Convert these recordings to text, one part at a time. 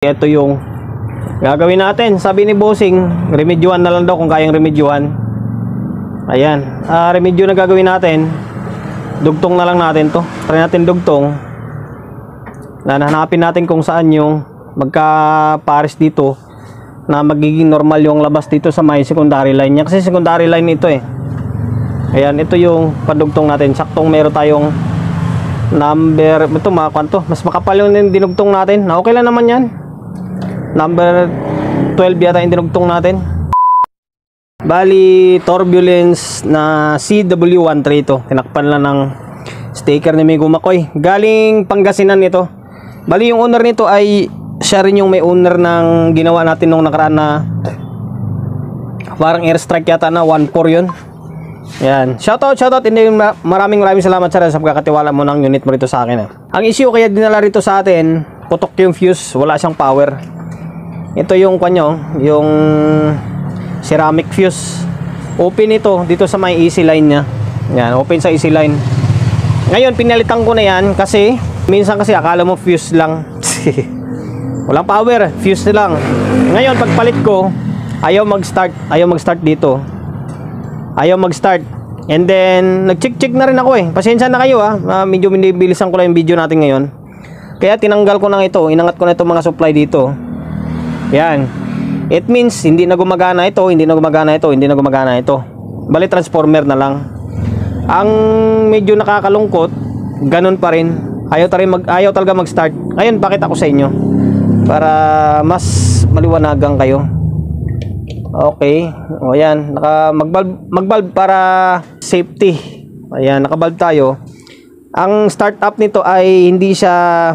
Ito yung gagawin natin. Sabi ni Bossing, remedyuhan na lang daw kung kayang remedyuhan. Ayan, remedyo na gagawin natin. Dugtong na lang natin to. Try natin dugtong. Hanapin natin kung saan yung magka-pares dito na magiging normal yung labas dito sa may secondary line niya. Kasi secondary line ito eh. Ayan, ito yung padugtong natin. Saktong meron tayong number. Ito mga kwanto. Mas makapal yung dinugtong natin. Okay lang naman yan. Number 12 yata yung dinugtong natin. Bali, turbulence na CW13 ito. Tinakpan lang ng sticker ni Migo Makoy. Galing Pangasinan ito. Bali, yung owner nito ay siya rin yung may owner ng ginawa natin nung nakaraan na parang airstrike yata na 1.4 yun. Yan. Shoutout. Hindi, maraming salamat sa pagkakatiwala mo ng unit mo rito sa akin. Ang issue kaya dinala rito sa atin, putok yung fuse, wala siyang power. Ito yung kanyo, yung ceramic fuse. Open ito dito sa may easy line niya. Yan, open sa easy line. Ngayon pinalitan ko na yan kasi minsan kasi akala mo fuse lang. Walang power, fuse na lang. Ngayon pagpalit ko, ayaw mag-start dito. Ayaw mag-start. And then nag-check na rin ako eh. Pasensya na kayo medyo binibilisan ko lang yung video natin ngayon. Kaya tinanggal ko na ito, inangat ko na itong mga supply dito. Yan. It means hindi na gumagana ito. Bali transformer na lang. Ang medyo nakakalungkot, ganun pa rin. Ayaw talaga mag-start. Ngayon pakita ko sa inyo para mas maliwanagan kayo. Okay. O yan, mag-valve para safety. Ayan, naka-valve tayo. Ang startup nito ay hindi siya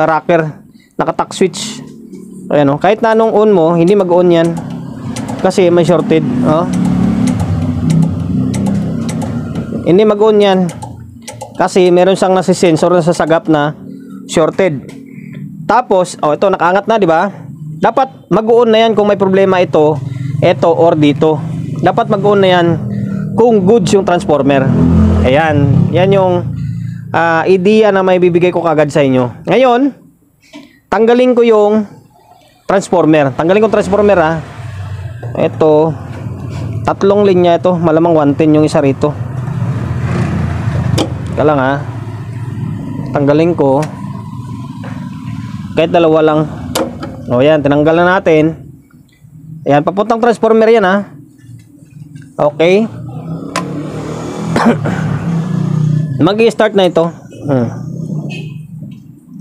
rocker, naka-tuck switch. Ayan o, kahit na anong on mo, hindi mag-on yan kasi may shorted. Hindi mag-on yan kasi meron siyang nasi-sensor na sa sagap na shorted. Tapos, ito nakaangat na, di ba? Dapat mag-on na yan kung may problema ito or dito. Dapat mag-on na yan kung goods yung transformer. Ayan, yan yung idea na may bibigay ko kagad sa inyo. Ngayon, tanggalin ko yung transformer. Ito, tatlong linya ito. Malamang 110 yung isa rito. Kaya lang tanggalin ko. Kahit dalawa lang. O yan, tinanggal na natin. Ayan, papuntang transformer yan Okay. Mag-i-start na ito.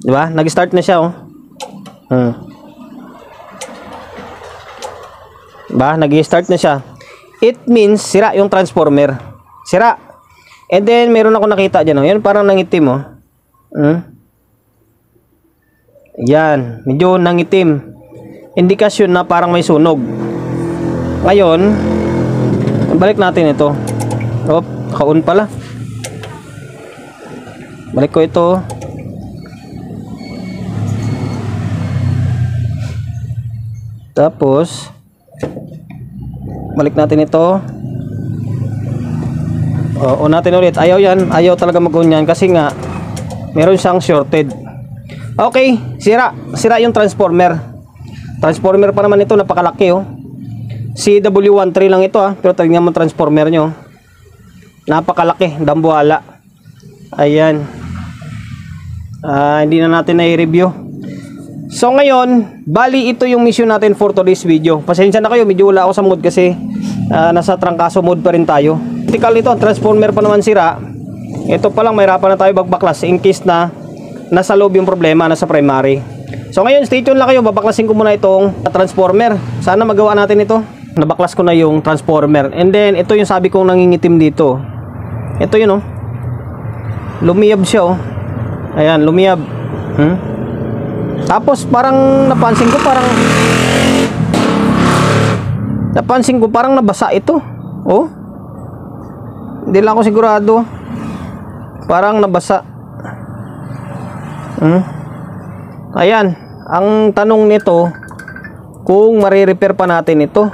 Diba? Nag-start na siya Diba? Nag-i-start na siya. It means sira yung transformer. Sira. And then meron ako nakita dyan Yan parang nangitim Yan, medyo nangitim. Indikasyon na parang may sunog. Ngayon, balik natin ito. Naka-on pala. Balik ko ito. Tapos balik natin ito. On natin ulit. Ayaw talaga mag-on yan kasi nga meron siyang shorted. Okay, sira yung transformer pa naman ito, napakalaki CW13 lang ito pero tingnan mo transformer nyo, napakalaki, dambuhala. Ayan. Hindi na natin na-review. So ngayon, bali ito yung mission natin for today's video. Pasensya na kayo, medyo wala ako sa mood kasi nasa trangkaso mode pa rin tayo. Critical nito, transformer pa naman sira. Ito pa lang, mahirapan na tayo bagbaklas in case na nasa loob yung problema, nasa primary. So ngayon, stay tuned lang kayo, babaklasin ko muna itong transformer. Sana magawa natin ito. Nabaklas ko na yung transformer. And then, ito yung sabi kong nangingitim dito. Ito yun lumiyab siya Ayan, lumiyab. Tapos parang napansin ko parang nabasa ito. Hindi lang ako sigurado. Parang nabasa. Ayan, ang tanong nito kung mare-repair pa natin ito.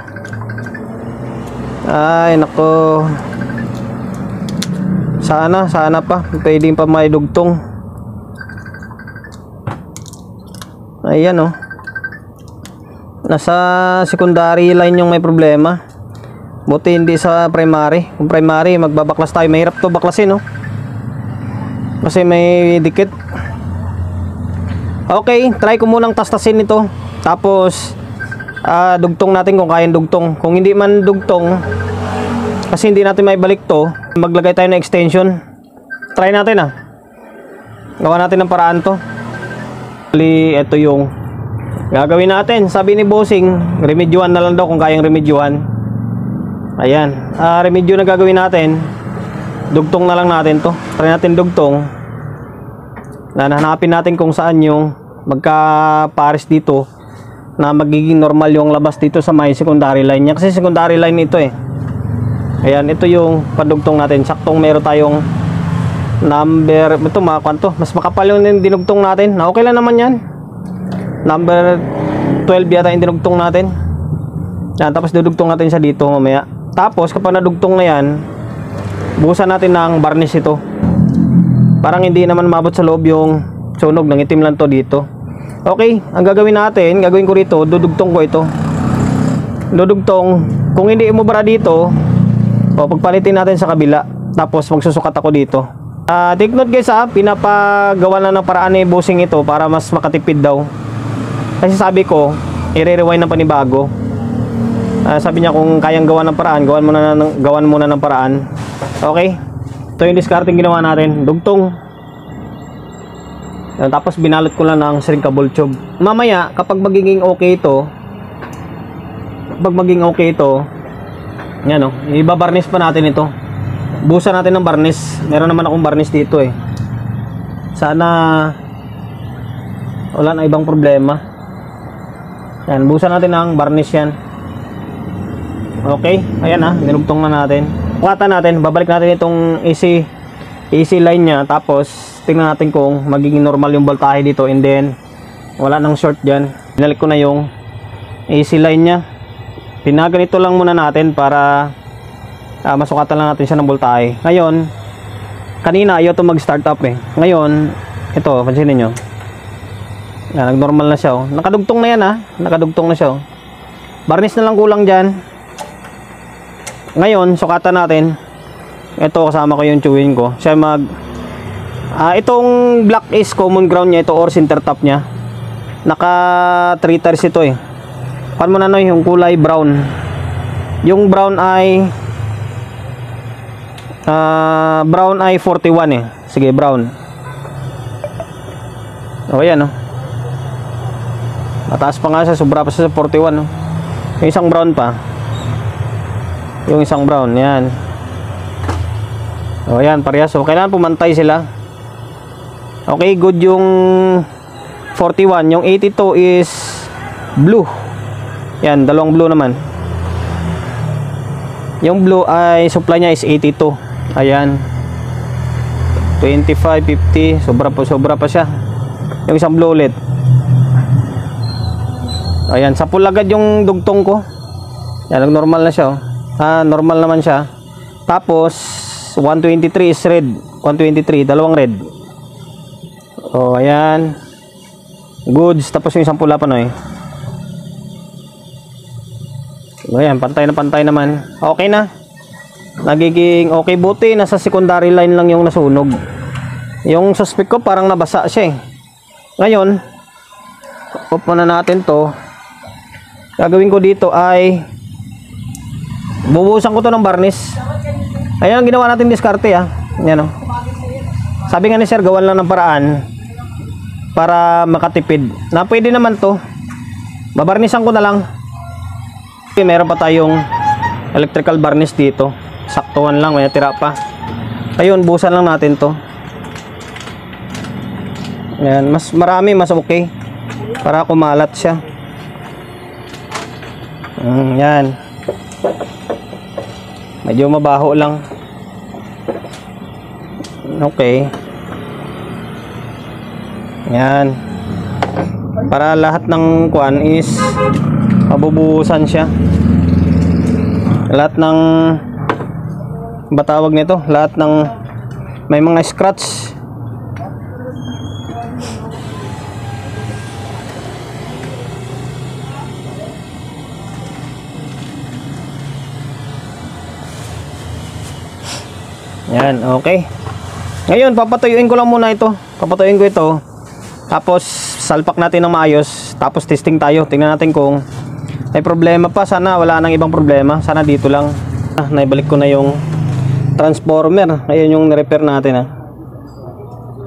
Ay nako. Sana pa pwedeng pa may dugtong. Ayan Nasa secondary line yung may problema. Buti hindi sa primary. Kung primary, magbabaklas tayo. Mahirap to baklasin, no? Kasi may dikit. Okay, try ko munang tastasin ito. Tapos, dugtong natin kung kayang dugtong. Kung hindi man dugtong, kasi hindi natin maibalik to, maglagay tayo ng extension. Try natin, gawa natin ng paraan to. Ito yung gagawin natin. Sabi ni Bossing, remedyuhan na lang daw kung kayang remedyuhan. Ayan, remedyo na gagawin natin. Dugtong na lang natin to. Try natin dugtong. Hanapin natin kung saan yung magka-pares dito na magiging normal yung labas dito sa may secondary line niya. Kasi secondary line ito Ayan, ito yung padugtong natin. Saktong meron tayong number. Ito mga kwanto. Mas makapal yung dinugtong natin. Na okay lang naman yan. Number 12 yata yung dinugtong natin. Yan, tapos dudugtong natin siya dito mamaya. Tapos kapag nadugtong na yan, buhusan natin ng varnish ito. Parang hindi naman mabot sa loob yung sunog, ng itim lang to dito. Okay, ang gagawin natin, gagawin ko rito, dudugtong ko ito. Dudugtong, kung hindi umubra dito, pagpalitin natin sa kabila. Tapos magsusukat ako dito. Take note guys, pinapagawa na ng paraan ni Bossing ito para mas makatipid daw. Kasi sabi ko, i-rewind na panibago. Sabi niya kung kayang gawa ng paraan, gawan muna ng paraan. Okay, ito yung discarding ginawa natin. Dugtong. Tapos binalot ko lang ng shrinkable tube. Mamaya kapag magiging okay ito, yan ibabarnish pa natin ito. Buhusan natin ng barnish. Meron naman akong barnish dito Sana wala na ibang problema. Yan, buhusan natin ng barnish yan. Okay, ayan nilugtong na natin. Pukatan natin, babalik natin itong AC line nya. Tapos tingnan natin kung magiging normal yung voltahe dito. And then wala nang short dyan. Binalik ko na yung AC line nya. Pinaganito lang muna natin para masukatan lang natin siya ng voltahe. Ngayon, kanina ayaw ito mag start up Ngayon, ito, pansinin nyo. Yan, nag-normal na siya Nakadugtong na yan Nakadugtong na siya Barnish na lang kulang dyan. Ngayon, sukatan natin. Ito, kasama ko yung chewing ko. Siya itong black is common ground niya ito or center top niya. Naka 3 tiers ito Pan mo na yung kulay brown. Yung brown ay 41 Sige, brown. Ayan Mataas pa nga siya, sobra pa siya sa 41 Yung isang brown pa. Yung isang brown, yan. Ayan, parehas. Kailangan pumantay sila. Okay, good yung 41. Yung 82 is blue. Yan, dalawang blue naman. Yung blue ay supply niya is 82. Ayan. 25, 50. Sobra pa siya. Yung isang blue ulit. Ayan, sa agad yung dugtong ko. Yan, normal na siya normal naman siya. Tapos 123 is red. 123, dalawang red. Ayan. Goods. Tapos yung isang pula pa ayan, pantay naman. Okay na. Nagiging okay. Buti nasa secondary line lang yung nasunog. Yung suspect ko parang nabasa siya Ngayon, off muna natin to. Gagawin ko dito ay bubuhusan ko to ng varnish. Ayan ang ginawa natin diskarte Yan Sabi nga ni sir, gawan lang ng paraan para makatipid. Na pwede naman to. Babarnisan ko na lang. Okay, meron pa tayong electrical varnish dito. Saktuhan lang, may tira pa. Ayun, buhusan lang natin to. Ayan, mas marami, mas okay. Para kumalat siya. Yan. Medyo mabaho lang. Okay. Yan. Para lahat ng kuan is mabubuhusan siya. Lahat ng batawag nito, lahat ng may mga scratch. Yan, okay. Ngayon, papatuyuin ko lang muna ito. Papatuyuin ko ito. Tapos, salpak natin ng maayos. Tapos, testing tayo. Tingnan natin kung may problema pa. Sana wala nang ibang problema. Sana dito lang. Naibalik ko na yung transformer. Ngayon yung repair natin.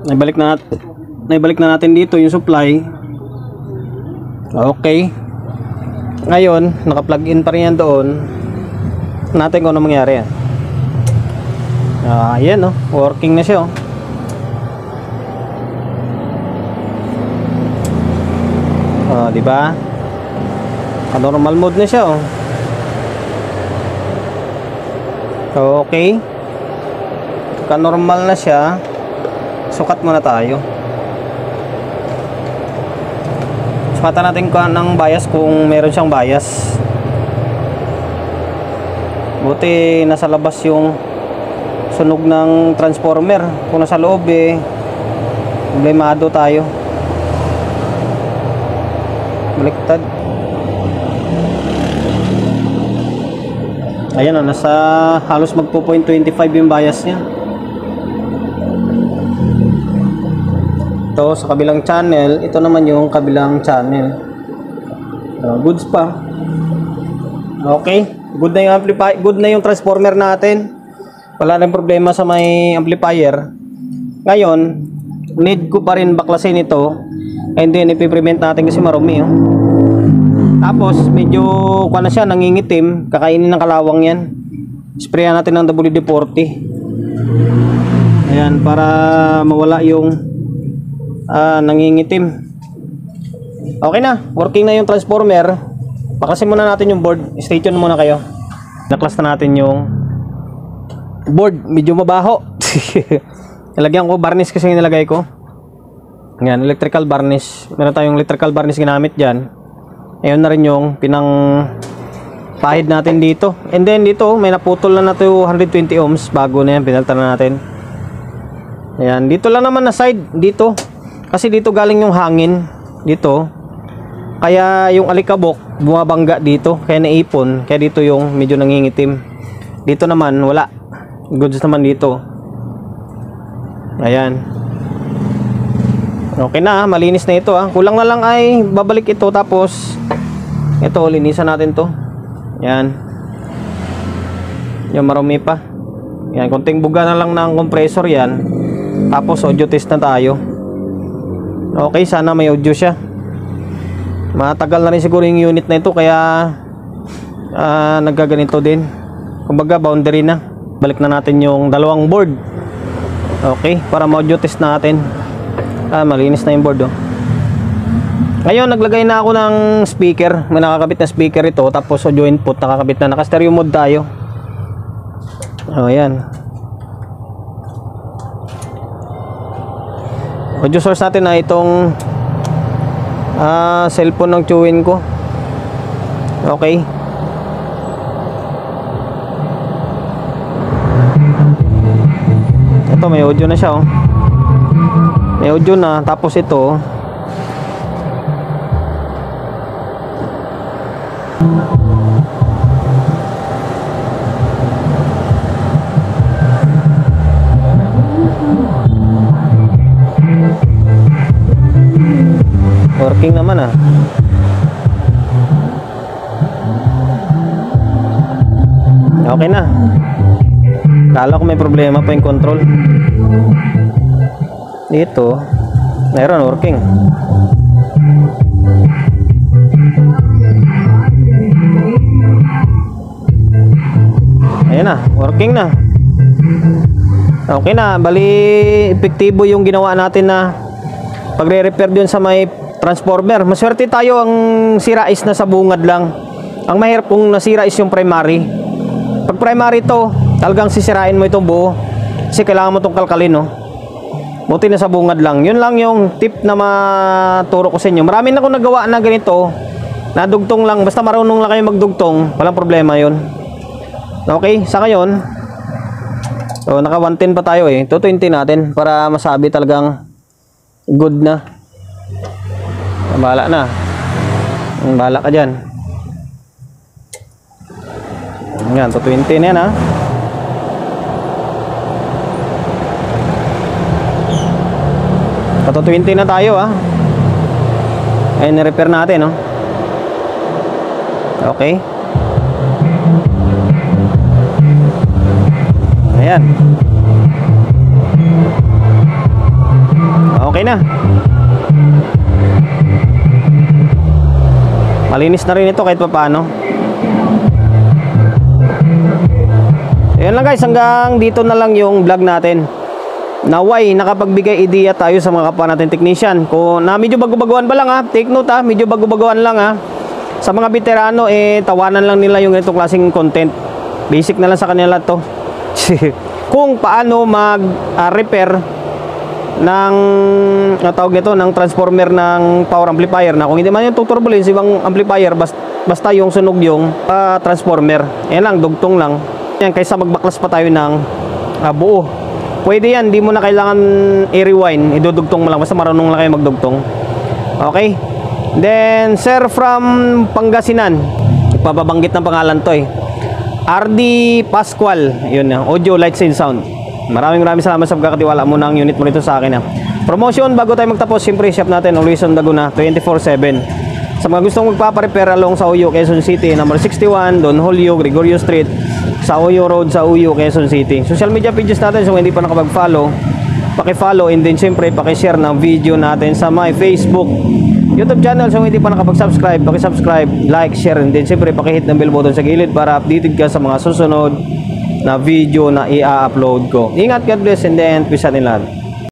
Naibalik na natin dito yung supply. Okay. Ngayon, naka-plug in pa rin yan doon. Natin kung ano mangyari yan. Ayan, working na siya. Di ba? Normal mode na siya. Okay. Normal na siya. Sukat muna tayo. Sukatan natin ng bias kung meron siyang bias. Buti nasa labas yung sunog ng transformer. Kung nasa loob problemado tayo. Baliktad. Ayan nasa halos magpo 0.25 yung bias niya. Ito sa kabilang channel, ito naman yung kabilang channel. Goods pa. Okay, good na yung amplifier, good na yung transformer natin. Wala nang problema sa may amplifier. Ngayon, need ko pa rin baklasin ito. And then ipiprevent natin kasi marumi. Tapos medyo kuha na siya, nangingitim. Kakainin ng kalawang yan. Sprayan natin ng WD-40. Ayan, para mawala yung nangingitim. Okay na, working na yung transformer. Baklasin muna natin yung board. Stay tuned muna kayo. Naklas na natin yung board, medyo mabaho. Nilagyan ko varnish kasi yung nilagay ko. Yan, electrical varnish. Meron tayong electrical varnish ginamit dyan. Ayun na rin yung pinang pahid natin dito. And then dito, may naputol na 120 ohms. Bago na yan, pinalta na natin. Ayan, dito lang naman na side. Dito. Kasi dito galing yung hangin. Dito. Kaya yung alikabok, bumabangga dito. Kaya naipon. Kaya dito yung medyo nangingitim. Dito naman, wala. Goods naman dito. Ayan. Okay na, malinis na ito. Kulang na lang ay babalik ito. Tapos ito, linisan natin to. Ayan. Yung marumi pa. Ayan, konting buga na lang ng compressor yan. Tapos audio test na tayo. Okay, sana may audio siya. Matagal na rin siguro yung unit na ito. Kaya nagkaganito din. Kumbaga boundary na. Balik na natin yung dalawang board. Okay, para ma-audio test natin. Malinis na yung board. Ngayon, naglagay na ako ng speaker. May nakakabit na speaker ito. Tapos audio input, nakakabit na. Naka-stereo mode tayo. Ayan. Audio source natin na itong cellphone ng chewin ko. Okay. Ito, may audio na siya. May audio na. Tapos ito, working naman. Okay na. Kala ko may problema pa yung control. Dito meron, working. Ayan na, working na. Okay na, bali epektibo yung ginawa natin na pagre-repair dun sa may transformer. Maswerte tayo, ang sira is na sa bungad lang. Ang mahirap kung nasira is yung primary. Pag primary to, talagang sisirain mo itong buo. Kasi kailangan mo itong kalkalin, no? Buti na sa bungad lang. Yun lang yung tip na maturo ko sa inyo. Marami na akong nagawa na ganito. Nadugtong lang. Basta marunong lang kayo magdugtong, walang problema yun. Okay, sa ngayon, so, naka 110 pa tayo eh. 220 natin para masabi talagang good na. Bahala na. Bahala ka dyan. Yan, 220 na yan, ha. Kato 20 na tayo Ayun, ni-repair natin, no? Okay. Ayan. Okay na. Malinis na rin ito kahit pa paano. Ayan lang guys, hanggang dito na lang yung vlog natin. Naway, nakapagbigay ideya tayo sa mga kapwa natin technician. Kung na medyo bago-baguan pa lang take note medyo bago-baguan lang Sa mga veterano tawanan lang nila yung ganitong klaseng content. Basic na lang sa kanila to. Kung paano mag-repair ng tawag ito ng transformer ng power amplifier na kung hindi man yung turbulence ibang amplifier basta yung sunog yung transformer. Yan lang, dugtong lang. Yan, kaysa magbaklas pa tayo ng buo. Pwede yan, di mo na kailangan i-rewind, idudugtong mo lang, basta marunong lang kayo magdugtong. Okay? Then, sir from Pangasinan, ipapabanggit ng pangalan to RD Pascual, yun audio, lights and sound. Maraming salamat sa pagkakatiwala mo ng unit mo nito sa akin Promotion, bago tayo magtapos, siyempre shop natin, always on Laguna, 24/7. Sa mga gustong magpaparepair along sa Uyo, Quezon City, number 61, Don Julio, Gregorio Street, sa Uyo Road, sa Uyo, Quezon City. Social media pages natin, so hindi pa nakapag-follow, paki-follow, and then siyempre paki-share ng video natin sa my Facebook, YouTube channel. So hindi pa nakapag-subscribe, paki-subscribe, like, share, and then siyempre paki-hit ng bell button sa gilid para updated ka sa mga susunod na video na i-upload ko. Ingat, God bless, and then peace out in lahat.